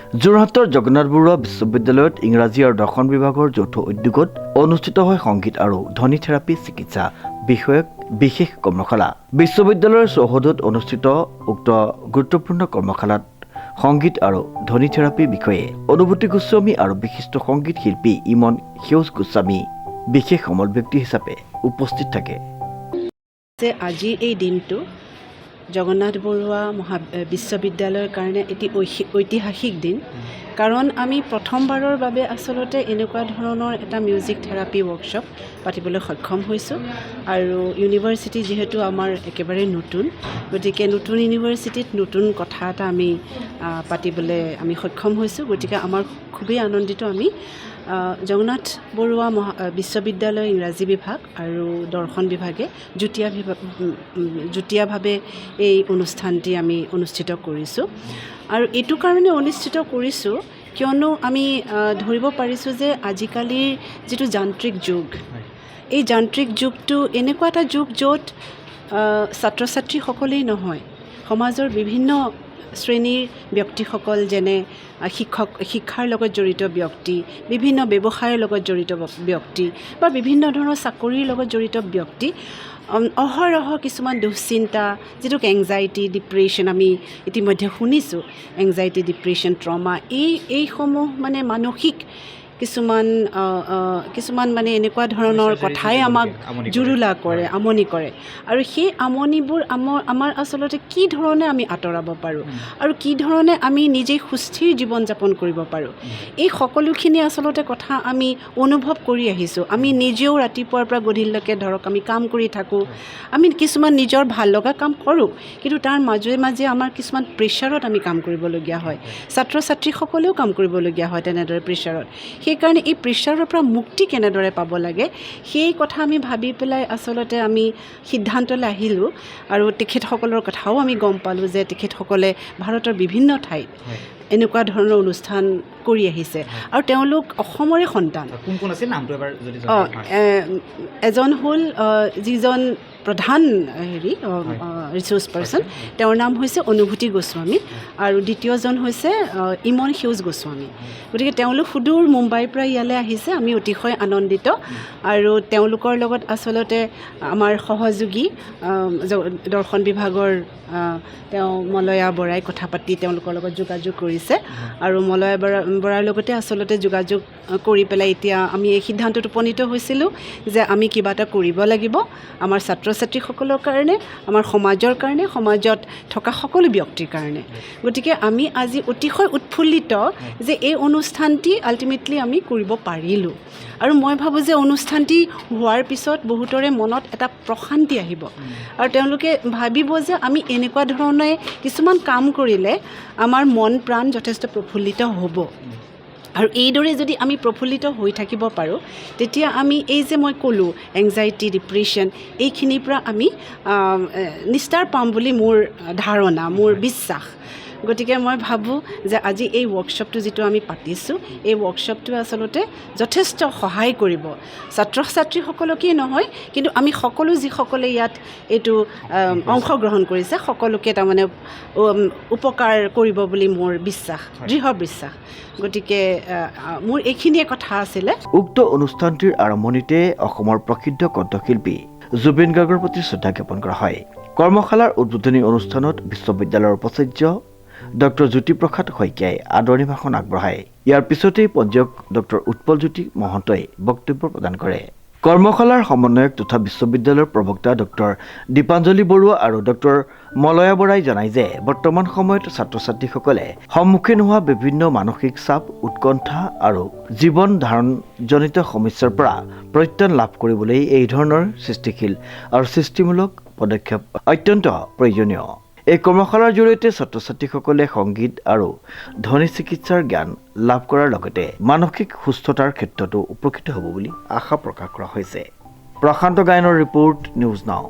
যোৰহাটৰ জগন্নাথ বৰুৱা বিশ্ববিদ্যালয়ত ইংৰাজী আৰু দৰ্শন বিভাগৰ যৌথ উদ্যোগত অনুষ্ঠিত হয় সংগীত আৰু ধ্বনি থেৰাপি চিকিৎসা বিষয়ক বিশেষ কৰ্মশালা। বিশ্ববিদ্যালয়ৰ চৌহদত অনুষ্ঠিত উক্ত গুৰুত্বপূৰ্ণ কৰ্মশালাত সংগীত আৰু ধ্বনি থেৰাপি বিষয়ে অনুভূতি গোস্বামী আৰু বিশিষ্ট সংগীত শিল্পী ইমন সেউজ গোস্বামী বিশেষ সমল ব্যক্তি হিচাপে উপস্থিত থাকে। আজি এই দিনটো জগন্নাথ বৰুৱা বিশ্ববিদ্যালয়ৰ কাৰণে এটি ঐতিহাসিক দিন, কাৰণ আমি প্ৰথমবাৰৰ বাবে আচলতে এনেকুৱা ধৰণৰ এটা মিউজিক থেৰাপি ৱৰ্কশ্বপ পাতিবলৈ সক্ষম হৈছোঁ। আৰু ইউনিভাৰ্চিটি যিহেতু আমাৰ একেবাৰে নতুন, গতিকে নতুন ইউনিভাৰ্চিটিত নতুন কথা এটা আমি পাতিবলৈ আমি সক্ষম হৈছোঁ। গতিকে আমাৰ খুবেই আনন্দিত আমি জগন্নাথ বৰুৱা বিশ্ববিদ্যালয় ইংৰাজী বিভাগ আৰু দৰ্শন বিভাগে যুটীয়াভাৱে এই অনুষ্ঠানটি আমি অনুষ্ঠিত কৰিছোঁ। আৰু এইটো কাৰণে অনুষ্ঠিত কৰিছোঁ কিয়নো আমি ধৰিব পাৰিছোঁ যে আজিকালিৰ যিটো যান্ত্ৰিক যুগ, এই যান্ত্ৰিক যুগটো এনেকুৱা এটা যুগ য'ত ছাত্ৰ ছাত্ৰীসকলেই নহয়, সমাজৰ বিভিন্ন শ্ৰেণীৰ ব্যক্তিসকল, যেনে শিক্ষাৰ লগত জড়িত ব্যক্তি, বিভিন্ন ব্যৱসায়ৰ লগত জড়িত ব্যক্তি বা বিভিন্ন ধৰণৰ চাকৰিৰ লগত জড়িত ব্যক্তি অহৰহ কিছুমান দুশ্চিন্তা, যিটোক এংজাইটি, ডিপ্ৰেশ্যন আমি ইতিমধ্যে শুনিছোঁ, এংজাইটি, ডিপ্ৰেশ্যন, ট্ৰমা, এইসমূহ মানে মানসিক কিছুমান মানে এনেকুৱা ধৰণৰ কথাই আমাক জুৰুলা কৰে, আমনি কৰে। আৰু সেই আমনিবোৰ আমাৰ আচলতে কি ধৰণে আমি আঁতৰাব পাৰোঁ আৰু কি ধৰণে আমি নিজেই সুস্থিৰ জীৱন যাপন কৰিব পাৰোঁ, এই সকলোখিনি আচলতে কথা আমি অনুভৱ কৰি আহিছোঁ। আমি নিজেও ৰাতিপুৱাৰ পৰা গধূলিলৈকে ধৰক আমি কাম কৰি থাকোঁ, আমি কিছুমান নিজৰ ভাল লগা কাম কৰোঁ, কিন্তু তাৰ মাজে মাজে আমাৰ কিছুমান প্ৰেছাৰত আমি কাম কৰিবলগীয়া হয়। ছাত্ৰ ছাত্ৰীসকলেও কাম কৰিবলগীয়া হয় তেনেদৰে প্ৰেছাৰত। সেইকাৰণে এই প্ৰেছাৰৰ পৰা মুক্তি কেনেদৰে পাব লাগে সেই কথা আমি ভাবি পেলাই আচলতে আমি সিদ্ধান্তলৈ আহিলোঁ। আৰু তেখেতসকলৰ কথাও আমি গম পালোঁ যে তেখেতসকলে ভাৰতৰ বিভিন্ন ঠাইত এনেকুৱা ধৰণৰ অনুষ্ঠান কৰি আহিছে আৰু তেওঁলোক অসমৰে সন্তান। কোন আছিল নামটো এবাৰ যদি এজন হ'ল যিজন প্ৰধান ৰিচোৰ্চ পাৰ্চন, তেওঁৰ নাম হৈছে অনুভূতি গোস্বামী, আৰু দ্বিতীয়জন হৈছে ইমন সেউজ গোস্বামী। গতিকে তেওঁলোক সুদূৰ মুম্বাইৰ পৰা ইয়ালৈ আহিছে, আমি অতিশয় আনন্দিত। আৰু তেওঁলোকৰ লগত আচলতে আমাৰ সহযোগী দৰ্শন বিভাগৰ তেওঁ মলয়া বৰাই কথা পাতি তেওঁলোকৰ লগত যোগাযোগ কৰিছে, আৰু মলয়া বৰাৰ লগতে আচলতে যোগাযোগ কৰি পেলাই এতিয়া আমি এই সিদ্ধান্তত উপনীত হৈছিলোঁ যে আমি কিবা এটা কৰিব লাগিব আমাৰ ছাত্ৰ ছাত্ৰীসকলৰ কাৰণে, আমাৰ সমাজৰ কাৰণে, সমাজত থকা সকলো ব্যক্তিৰ কাৰণে। গতিকে আমি আজি অতিশয় উৎফুল্লিত যে এই অনুষ্ঠানটি আল্টিমেটলি আমি কৰিব পাৰিলোঁ। আৰু মই ভাবোঁ যে অনুষ্ঠানটি হোৱাৰ পিছত বহুতৰে মনত এটা প্ৰশান্তি আহিব, আৰু তেওঁলোকে ভাবিব যে আমি এনেকুৱা ধৰণে কিছুমান কাম কৰিলে আমাৰ মন প্ৰাণ যথেষ্ট প্ৰফুল্লিত হ'ব। আৰু এইদৰে যদি আমি প্ৰফুল্লিত হৈ থাকিব পাৰোঁ, তেতিয়া আমি এই যে মই ক'লোঁ এংজাইটি, ডিপ্ৰেশ্যন, এইখিনিৰ পৰা আমি নিস্তাৰ পাম বুলি মোৰ ধাৰণা, মোৰ বিশ্বাস। গতিকে মই ভাবোঁ যে আজি এই ৱৰ্কশ্বপটো যিটো আমি পাতিছোঁ, এই ৱৰ্কশ্বপটোৱে আচলতে যথেষ্ট সহায় কৰিব ছাত্ৰ ছাত্ৰীসকলকেই নহয়, কিন্তু আমি সকলো যিসকলে ইয়াত এইটো অংশগ্ৰহণ কৰিছে সকলোকে তাৰমানে উপকাৰ কৰিব বুলি মোৰ বিশ্বাস, দৃঢ় বিশ্বাস। গতিকে মোৰ এইখিনিয়ে কথা আছিলে। উক্ত অনুষ্ঠানটিৰ আৰম্ভণিতে অসমৰ প্ৰসিদ্ধ কণ্ঠশিল্পী জুবিন গাৰ্গৰ প্ৰতি শ্ৰদ্ধা জ্ঞাপন কৰা হয়। কৰ্মশালাৰ উদ্বোধনী অনুষ্ঠানত বিশ্ববিদ্যালয়ৰ উপাচাৰ্য ডক্টৰ জ্যোতিপ্ৰসাদ শইকীয়াই আদৰণি ভাষণ আগবঢ়ায়। ইয়াৰ পিছতেই পঞ্জীয়ক ডক্টৰ উৎপলজ্যোতি মহন্তই বক্তব্য প্ৰদান কৰে। কৰ্মশালাৰ সমন্বয়ক তথা বিশ্ববিদ্যালয়ৰ প্ৰবক্তা ডক্টৰ দীপাঞ্জলি বৰুৱা আৰু ডক্টৰ মলয়া বৰাই জনায় যে বৰ্তমান সময়ত ছাত্ৰ ছাত্ৰীসকলে সন্মুখীন হোৱা বিভিন্ন মানসিক চাপ, উৎকণ্ঠা আৰু জীৱন ধাৰণজনিত সমস্যাৰ পৰা পৰিত্ৰাণ লাভ কৰিবলৈ এই ধৰণৰ সৃষ্টিশীল আৰু সৃষ্টিমূলক পদক্ষেপ অত্যন্ত প্ৰয়োজনীয়। এই কৰ্মশালাৰ জৰিয়তে ছাত্ৰ ছাত্ৰীসকলে সংগীত আৰু ধ্বনি চিকিৎসাৰ জ্ঞান লাভ কৰাৰ লগতে মানসিক সুস্থতাৰ ক্ষেত্ৰতো উপকৃত হ'ব বুলি আশা প্ৰকাশ কৰা হৈছে। প্ৰশান্ত গায়নৰ ৰিপৰ্ট, নিউজ নাও।